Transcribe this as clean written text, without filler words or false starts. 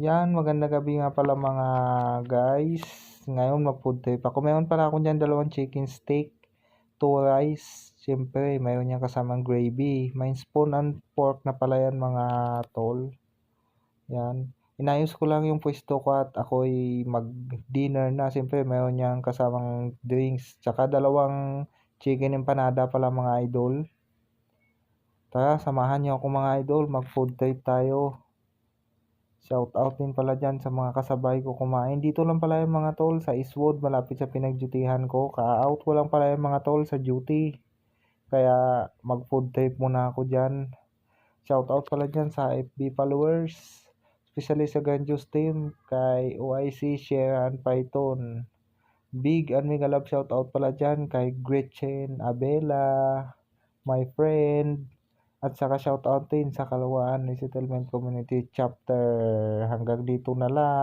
Yan, magandang gabi nga pala mga guys. Ngayon mag-food trip ako. Meron pala ako dyan 2 chicken steak, 2 rice. Siyempre, mayroon niyang kasamang gravy. May spoon and pork na pala yan mga tol. Yan. Inayos ko lang yung pwesto ko at ako'y mag-dinner na. Siyempre, mayroon niyang kasamang drinks. Tsaka 2 chicken empanada pala mga idol. Tara, samahan niyo ako mga idol. Mag-food trip tayo. Shout out din pala dyan sa mga kasabay ko kumain. Dito lang pala yung mga tol sa Eastwood, malapit sa pinagdutihan ko. Ka-out ko lang pala yung mga tol sa duty. Kaya mag-food trip muna ako dyan. Shout out pala dyan sa FB followers. Especially sa Ganjus team, kay OIC, Share and Python. Big and mega love shout out pala dyan kay Gretchen, Abela, my friend. At saka shoutout din sa Kalawaan Resettlement Community Chapter. Hanggang dito na lang.